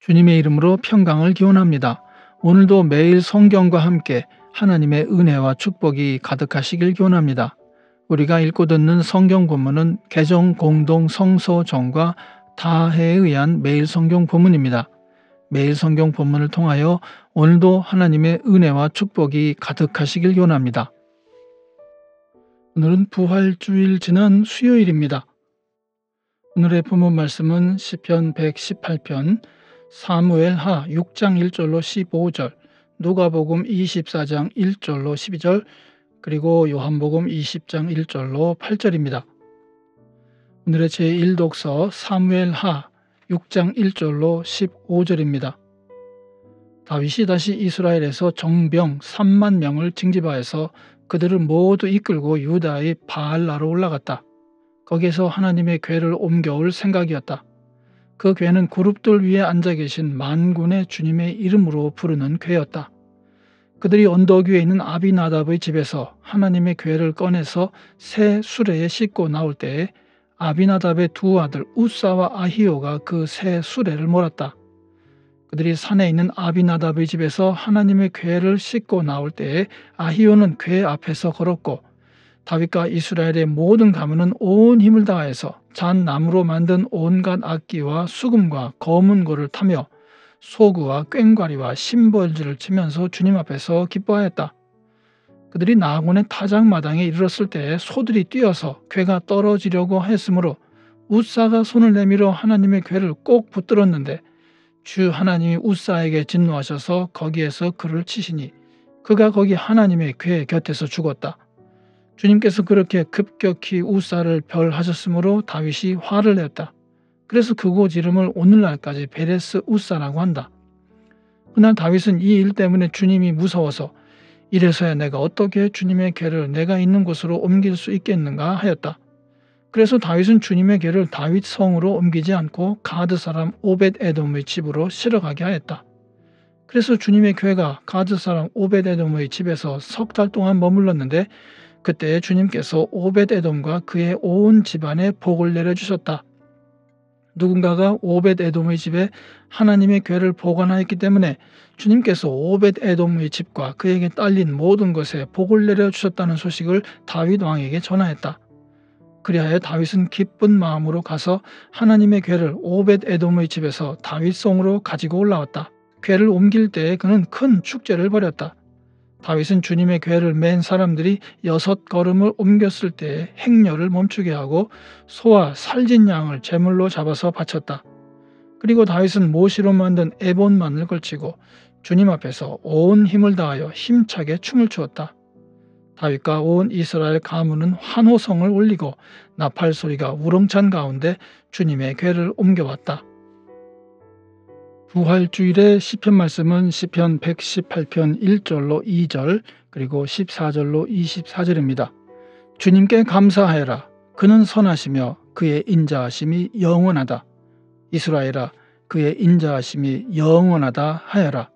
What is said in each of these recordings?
주님의 이름으로 평강을 기원합니다. 오늘도 매일 성경과 함께 하나님의 은혜와 축복이 가득하시길 기원합니다. 우리가 읽고 듣는 성경 본문은 개정 공동 성서정과 다해에 의한 매일 성경 본문입니다. 매일 성경 본문을 통하여 오늘도 하나님의 은혜와 축복이 가득하시길 기원합니다. 오늘은 부활주일 지난 수요일입니다. 오늘의 본문 말씀은 시편 118편, 사무엘하 6장 1절로 15절, 누가복음 24장 1절로 12절, 그리고 요한복음 20장 1절로 8절입니다. 오늘의 제1독서 사무엘하 6장 1절로 15절입니다. 다윗이 다시 이스라엘에서 정병 3만 명을 징집하여서 그들을 모두 이끌고 유다의 바알라로 올라갔다. 거기에서 하나님의 궤를 옮겨올 생각이었다. 그 궤는 그룹들 위에 앉아 계신 만군의 주님의 이름으로 부르는 궤였다. 그들이 언덕 위에 있는 아비나답의 집에서 하나님의 궤를 꺼내서 새 수레에 싣고 나올 때에 아비나답의 두 아들 우사와 아히오가 그 새 수레를 몰았다. 그들이 산에 있는 아비나답의 집에서 하나님의 궤를 싣고 나올 때에 아히오는 궤 앞에서 걸었고, 다윗과 이스라엘의 모든 가문은 온 힘을 다해서 잣나무로 만든 온갖 악기와 수금과 거문고를 타며 소구와 꽹과리와 심벌질을 치면서 주님 앞에서 기뻐하였다. 그들이 나곤의 타작마당에 이르렀을 때 소들이 뛰어서 궤가 떨어지려고 했으므로 우사가 손을 내밀어 하나님의 궤를 꼭 붙들었는데 주 하나님이 우사에게 진노하셔서 거기에서 그를 치시니 그가 거기 하나님의 궤 곁에서 죽었다. 주님께서 그렇게 급격히 우사를 벌하셨으므로 다윗이 화를 냈다. 그래서 그곳 이름을 오늘날까지 베레스 우사라고 한다. 그날 다윗은 이 일 때문에 주님이 무서워서 이래서야 내가 어떻게 주님의 궤를 내가 있는 곳으로 옮길 수 있겠는가 하였다. 그래서 다윗은 주님의 궤를 다윗 성으로 옮기지 않고 가드 사람 오벳 에돔의 집으로 실어가게 하였다. 그래서 주님의 궤가 가드 사람 오벳 에돔의 집에서 석 달 동안 머물렀는데 그때 주님께서 오벳 에돔과 그의 온 집안에 복을 내려주셨다. 누군가가 오벳 에돔의 집에 하나님의 궤를 보관하였기 때문에 주님께서 오벳 에돔의 집과 그에게 딸린 모든 것에 복을 내려주셨다는 소식을 다윗 왕에게 전하였다. 그리하여 다윗은 기쁜 마음으로 가서 하나님의 궤를 오벳 에돔의 집에서 다윗 성으로 가지고 올라왔다. 궤를 옮길 때에 그는 큰 축제를 벌였다. 다윗은 주님의 궤를 맨 사람들이 6걸음을 옮겼을 때에 행렬을 멈추게 하고 소와 살진 양을 제물로 잡아서 바쳤다. 그리고 다윗은 모시로 만든 에봇만을 걸치고 주님 앞에서 온 힘을 다하여 힘차게 춤을 추었다. 다윗과 온 이스라엘 가문은 환호성을 올리고 나팔 소리가 우렁찬 가운데 주님의 궤를 옮겨왔다. 부활주일의 시편 말씀은 시편 118편 1절로 2절 그리고 14절로 24절입니다. 주님께 감사하여라. 그는 선하시며 그의 인자하심이 영원하다. 이스라엘아, 그의 인자하심이 영원하다 하여라.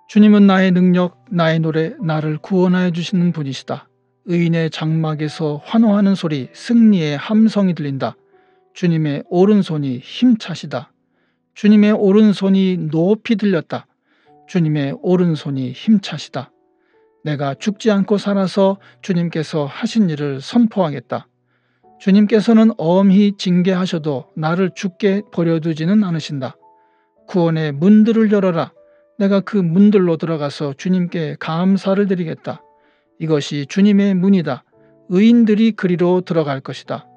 주님은 나의 능력, 나의 노래, 나를 구원하여 주시는 분이시다. 의인의 장막에서 환호하는 소리, 승리의 함성이 들린다. 주님의 오른손이 힘차시다. 주님의 오른손이 높이 들렸다. 주님의 오른손이 힘차시다. 내가 죽지 않고 살아서 주님께서 하신 일을 선포하겠다. 주님께서는 엄히 징계하셔도 나를 죽게 버려두지는 않으신다. 구원의 문들을 열어라. 내가 그 문들로 들어가서 주님께 감사를 드리겠다. 이것이 주님의 문이다. 의인들이 그리로 들어갈 것이다.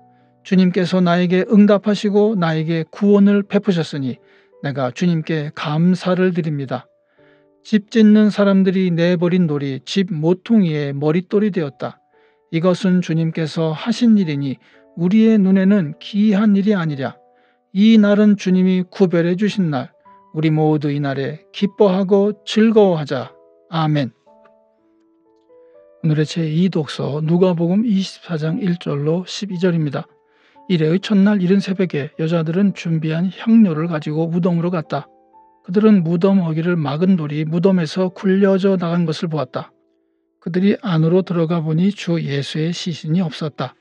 주님께서 나에게 응답하시고 나에게 구원을 베푸셨으니 내가 주님께 감사를 드립니다. 집 짓는 사람들이 내버린 돌이 집 모퉁이의 머릿돌이 되었다. 이것은 주님께서 하신 일이니 우리의 눈에는 기이한 일이 아니랴. 이 날은 주님이 구별해 주신 날. 우리 모두 이 날에 기뻐하고 즐거워하자. 아멘. 오늘의 제2독서 누가복음 24장 1절로 12절입니다. 이래의 첫날 이른 새벽에 여자들은 준비한 향료를 가지고 무덤으로 갔다. 그들은 무덤 어기를 막은 돌이 무덤에서 굴려져 나간 것을 보았다. 그들이 안으로 들어가 보니 주 예수의 시신이 없었다.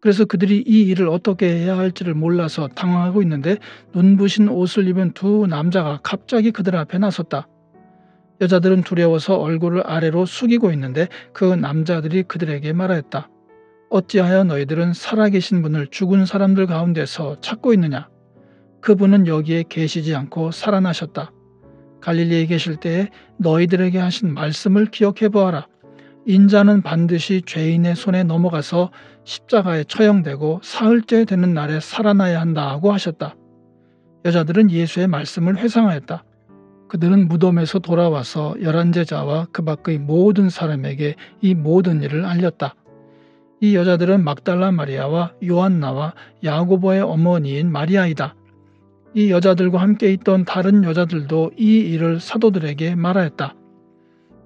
그래서 그들이 이 일을 어떻게 해야 할지를 몰라서 당황하고 있는데 눈부신 옷을 입은 두 남자가 갑자기 그들 앞에 나섰다. 여자들은 두려워서 얼굴을 아래로 숙이고 있는데 그 남자들이 그들에게 말하였다. 어찌하여 너희들은 살아계신 분을 죽은 사람들 가운데서 찾고 있느냐? 그분은 여기에 계시지 않고 살아나셨다. 갈릴리에 계실 때에 너희들에게 하신 말씀을 기억해 보아라. 인자는 반드시 죄인의 손에 넘어가서 십자가에 처형되고 사흘째 되는 날에 살아나야 한다고 하셨다. 여자들은 예수의 말씀을 회상하였다. 그들은 무덤에서 돌아와서 11제자와 그 밖의 모든 사람에게 이 모든 일을 알렸다. 이 여자들은 막달라 마리아와 요한나와 야고보의 어머니인 마리아이다. 이 여자들과 함께 있던 다른 여자들도 이 일을 사도들에게 말하였다.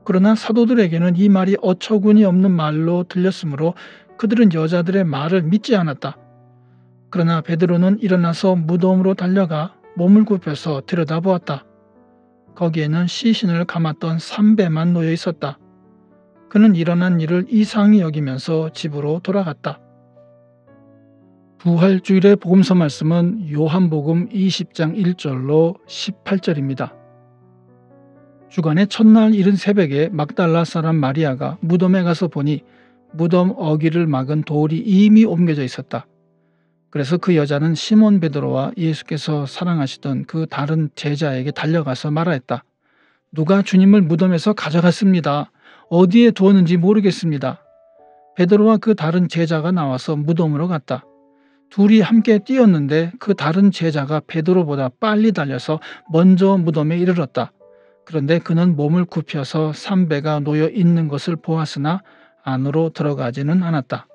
그러나 사도들에게는 이 말이 어처구니 없는 말로 들렸으므로 그들은 여자들의 말을 믿지 않았다. 그러나 베드로는 일어나서 무덤으로 달려가 몸을 굽혀서 들여다보았다. 거기에는 시신을 감았던 삼배만 놓여 있었다. 그는 일어난 일을 이상히 여기면서 집으로 돌아갔다. 부활주일의 복음서 말씀은 요한복음 20장 1절로 18절입니다. 주간의 첫날 이른 새벽에 막달라 사람 마리아가 무덤에 가서 보니 무덤 어귀를 막은 돌이 이미 옮겨져 있었다. 그래서 그 여자는 시몬 베드로와 예수께서 사랑하시던 그 다른 제자에게 달려가서 말하였다. 누가 주님을 무덤에서 가져갔습니다. 어디에 두었는지 모르겠습니다. 베드로와 그 다른 제자가 나와서 무덤으로 갔다. 둘이 함께 뛰었는데 그 다른 제자가 베드로보다 빨리 달려서 먼저 무덤에 이르렀다. 그런데 그는 몸을 굽혀서 삼배가 놓여 있는 것을 보았으나 안으로 들어가지는 않았다.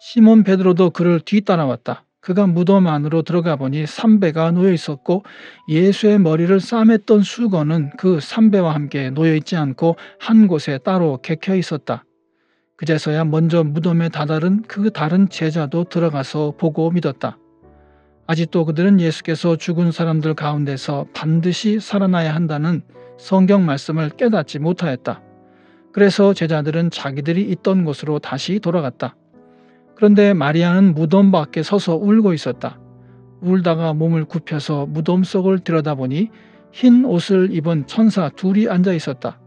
시몬 베드로도 그를 뒤따라왔다. 그가 무덤 안으로 들어가 보니 삼배가 놓여 있었고 예수의 머리를 싸맸던 수건은 그 삼배와 함께 놓여 있지 않고 한 곳에 따로 객혀 있었다. 그제서야 먼저 무덤에 다다른 그 다른 제자도 들어가서 보고 믿었다. 아직도 그들은 예수께서 죽은 사람들 가운데서 반드시 살아나야 한다는 성경 말씀을 깨닫지 못하였다. 그래서 제자들은 자기들이 있던 곳으로 다시 돌아갔다. 그런데 마리아는 무덤 밖에 서서 울고 있었다. 울다가 몸을 굽혀서 무덤 속을 들여다보니 흰 옷을 입은 천사 둘이 앉아 있었다.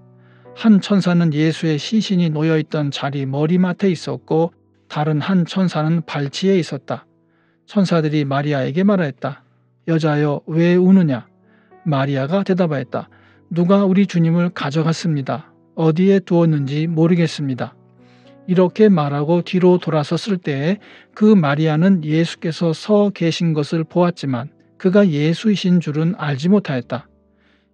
한 천사는 예수의 시신이 놓여있던 자리 머리맡에 있었고 다른 한 천사는 발치에 있었다. 천사들이 마리아에게 말하였다. 여자여, 왜 우느냐? 마리아가 대답하였다. 누가 우리 주님을 가져갔습니다. 어디에 두었는지 모르겠습니다. 이렇게 말하고 뒤로 돌아섰을 때에 그 마리아는 예수께서 서 계신 것을 보았지만 그가 예수이신 줄은 알지 못하였다.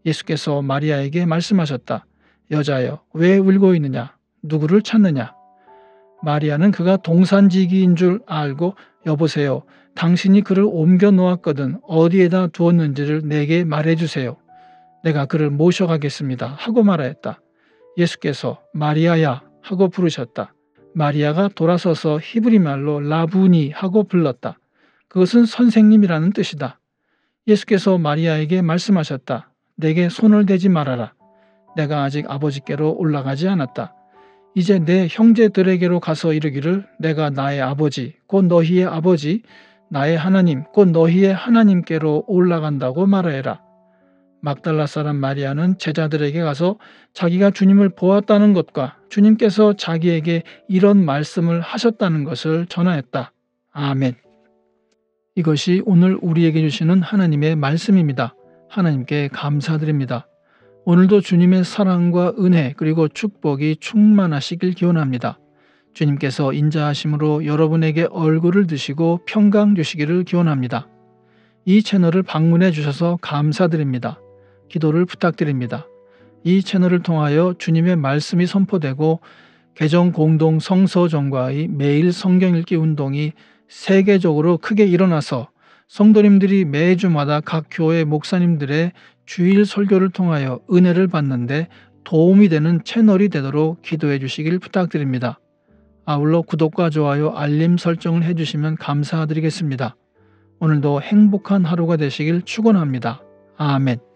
예수께서 마리아에게 말씀하셨다. 여자여, 왜 울고 있느냐? 누구를 찾느냐? 마리아는 그가 동산지기인 줄 알고 여보세요. 당신이 그를 옮겨 놓았거든 어디에다 두었는지를 내게 말해주세요. 내가 그를 모셔가겠습니다. 하고 말하였다. 예수께서 마리아야 하고 부르셨다. 마리아가 돌아서서 히브리 말로 라부니 하고 불렀다. 그것은 선생님이라는 뜻이다. 예수께서 마리아에게 말씀하셨다. 내게 손을 대지 말아라. 내가 아직 아버지께로 올라가지 않았다. 이제 내 형제들에게로 가서 이르기를 내가 나의 아버지 곧 너희의 아버지 나의 하나님 곧 너희의 하나님께로 올라간다고 말하여라. 막달라 사람 마리아는 제자들에게 가서 자기가 주님을 보았다는 것과 주님께서 자기에게 이런 말씀을 하셨다는 것을 전하였다. 아멘. 이것이 오늘 우리에게 주시는 하나님의 말씀입니다. 하나님께 감사드립니다. 오늘도 주님의 사랑과 은혜 그리고 축복이 충만하시길 기원합니다. 주님께서 인자하심으로 여러분에게 얼굴을 드시고 평강 주시기를 기원합니다. 이 채널을 방문해 주셔서 감사드립니다. 기도를 부탁드립니다. 이 채널을 통하여 주님의 말씀이 선포되고 개정 공동 성서정과의 매일 성경 읽기 운동이 세계적으로 크게 일어나서 성도님들이 매주마다 각 교회 목사님들의 주일 설교를 통하여 은혜를 받는데 도움이 되는 채널이 되도록 기도해 주시길 부탁드립니다. 아울러 구독과 좋아요, 알림 설정을 해주시면 감사드리겠습니다. 오늘도 행복한 하루가 되시길 축원합니다. 아멘.